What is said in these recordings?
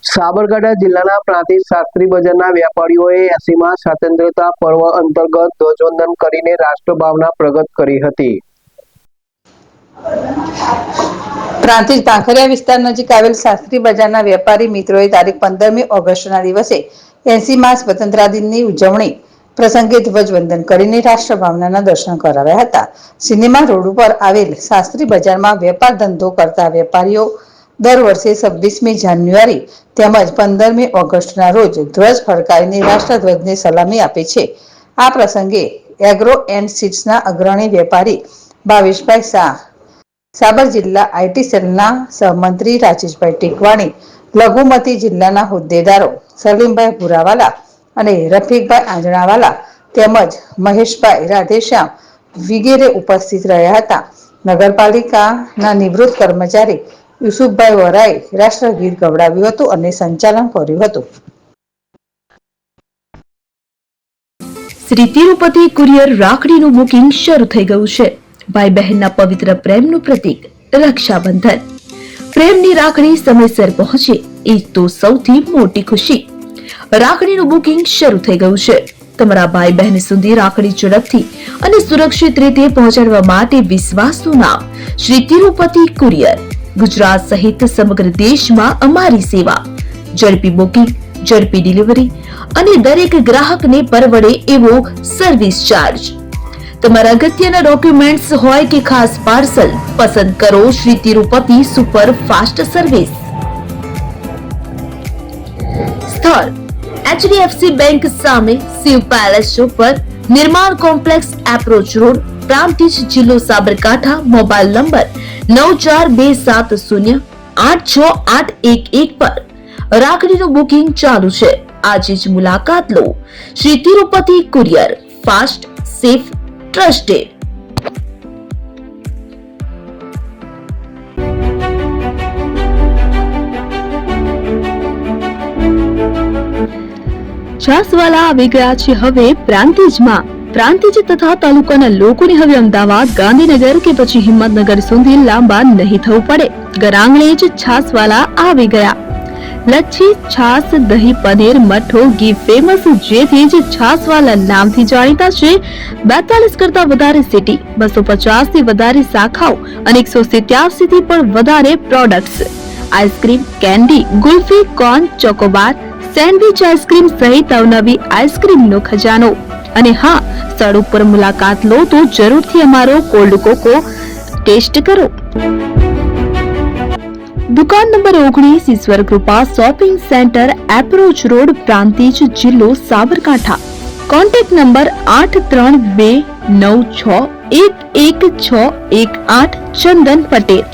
સાબરકાંઠા જિલ્લાના પ્રાંતિજ શાસ્ત્રી બજારના વેપારીઓએ 80મા સ્વાતંત્ર્યતા પર્વ અંતર્ગત ધ્વજવંદન કરીને રાષ્ટ્રભાવના પ્રગટ કરી હતી। પ્રાંતિજ ભાંખરિયા વિસ્તાર નજીક આવેલ શાસ્ત્રી બજારના વેપારી મિત્રોએ તારીખ 15મી ઓગસ્ટના દિવસે 80મા સ્વતંત્રતા દિનની ઉજવણી પ્રસંગે ધ્વજવંદન કરીને રાષ્ટ્રભાવનાના દર્શન કરાવ્યા હતા। સિનેમા રોડ ઉપર આવેલ શાસ્ત્રી બજારમાં વેપાર ધંધો કરતા વેપારીઓ દર વર્ષે 26મી જાન્યુઆરી તેમજ 15મી ઓગસ્ટના રોજ ધ્વજ ફરકાવીને રાષ્ટ્રધ્વજને સલામી આપે છે। આ પ્રસંગે એગ્રો એન્ડ સીડ્સના અગ્રણી વેપારી ભાવેશભાઈ શાહ, સાબર જિલ્લા આઈટી સેલના સહમંત્રી રાજેશભાઈ ટેકવાણી, લઘુમતી જિલ્લાના હોદ્દેદારો સલીમભાઈ ભુરાવાલા અને રફીકભાઈ આંજણાવાલા તેમજ મહેશભાઈ રાધેશ્યામ વગેરે ઉપસ્થિત રહ્યા હતા। નગરપાલિકાના નિવૃત્ત કર્મચારી યુસુફભાઈ વરાએ રાષ્ટ્રગીત ગવડાવ્યું હતું અને સંચાલન કર્યું હતું। શ્રી તિરુપતિ કુરિયર રાખડીનું બુકિંગ શરૂ થઈ ગયું છે। ભાઈ બહેનના પવિત્ર પ્રેમનું પ્રતીક રક્ષાબંધન। પ્રેમની રાખડી સમયસર પહોંચે એ તો સૌથી મોટી ખુશી। રાખડીનું બુકિંગ શરૂ થઈ ગયું છે। તમારા ભાઈ બહેન સુધી રાખડી ઝડપથી અને સુરક્ષિત રીતે પહોંચાડવા માટે વિશ્વાસનું નામ શ્રી તિરુપતિ કુરિયર। ગુજરાત સહિત સમગ્ર દેશમાં અમારી સેવા। ઝડપી બુકિંગ, ઝડપી ડિલિવરી અને દરેક ગ્રાહકને પરવડે એવો સર્વિસ ચાર્જ। તમારા અગત્યના ડોક્યુમેન્ટ્સ હોય કે ખાસ પાર્સલ, પસંદ કરો Shri Tirupati super fast service. સ્થળ HDFC બેંક સામે, શિવ પેલેસ ઉપર, નિર્માણ કોમ્પ્લેક્સ એપ્રોચ રોડ, પ્રાંતિજ, જિલ્લો સાબરકાંઠા। મોબાઈલ નંબર 9427086811 પર રાખડીનું બુકિંગ ચાલુ છે। આજે જ મુલાકાત લો। Shri Tirupati courier, fast, safe, trusted. Chhaswala આવી ગયા છે હવે પ્રાંતિજમાં। પ્રાંતિજ તથા તાલુકાના લોકોને હવે અમદાવાદ, ગાંધીનગર કે પછી હિંમતનગર સુધી લાંબા નહીં થવું પડે। ઘર આંગણે જ છાસવાલા આવી ગયા। લચ્છી, છાસ, દહીં, પનીર, મઠો, ઘી ફેમસ, જેથી જ છાસવાલા નામથી જાણીતા છે। 42 કરતા વધારે સિટી, 250 થી વધારે શાખાઓ અને 187 થી પણ વધારે products. Ice cream, candy, kulfi, corn, Chocobar, sandwich ice cream સહિત અવનવી આઈસ્ક્રીમનો ખજાનો। અને હા, સ્થળ ઉપર મુલાકાત લો તો જરૂરથી અમારો કોલ્ડ કોકો ટેસ્ટ કરો। દુકાન number 19, Ishwar Krupa shopping centre, approach road, Prantij, જિલ્લો Sabarkantha. Contact number 8326111618 Chandan Patel.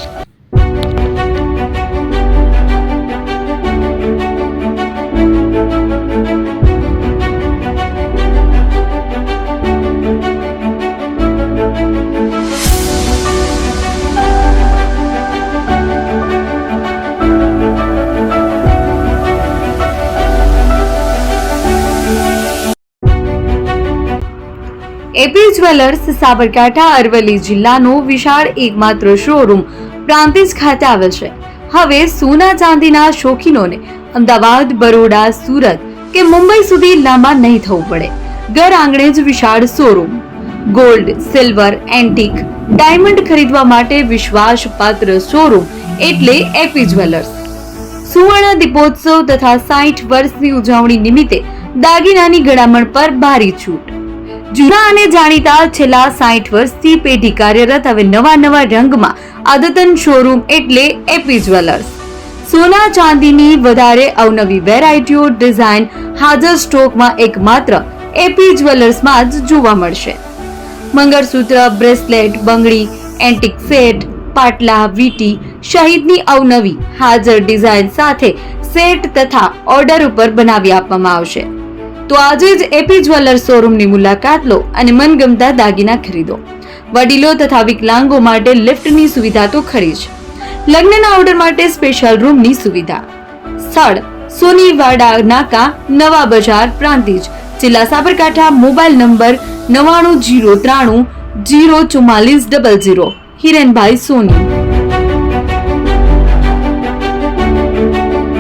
AP jewellers Sabarkantha Aravalli જિલ્લાનો વિશાળ એકમાત્ર શોરૂમ પ્રાંતિજ ખાતે આવેલ છે। હવે સોના ચાંદીના શોખીનોને અમદાવાદ, બરોડા, સુરત કે મુંબઈ સુધી લાંબા નહીં થવું પડે। ઘર આંગણે જ વિશાળ showroom. Gold, silver, antique, diamond ખરીદવા માટે વિશ્વાસપાત્ર શોરૂમ એટલે એપી જ્વેલર્સ। સુવર્ણ દીપોત્સવ તથા 60 વર્ષની ઉજવણી નિમિત્તે દાગીનાની ગળામણ પર ભારી છૂટ। જૂના અને જાણીતા છેલ્લા 60 વર્ષથી પેઢી કાર્યરત હવે નવા રંગમાં અદ્યતન શોરૂમ એટલે એપી જ્વેલર્સ। સોના ચાંદીની વધારે અવનવી વેરાયટીઓ, ડિઝાઇન હાજર સ્ટોકમાં એકમાત્ર એપી જ્વેલર્સમાં જ જોવા મળશે। મંગળસૂત્ર, બ્રેસલેટ, બંગડી, એન્ટિક સેટ, પાટલા, વીટી સહિતની અવનવી હાજર ડિઝાઇન સાથે સેટ તથા ઓર્ડર ઉપર બનાવી આપવામાં આવશે। તો આજે જ એપી જ્વેલર્સ શોરૂમની મુલાકાત લો અને મનગમતા દાગીના ખરીદો। વડીલો તથા વિકલાંગો માટે લિફ્ટની સુવિધા તો ખરી જ, લગ્નના ઓર્ડર માટે સ્પેશિયલ રૂમની સુવિધા। સ્થળ સોનીવાડા નાકા, નવા બજાર, પ્રાંતિજ, જિલ્લા સાબરકાંઠા। Mobile number 9903304400। હિરેનભાઈ સોની।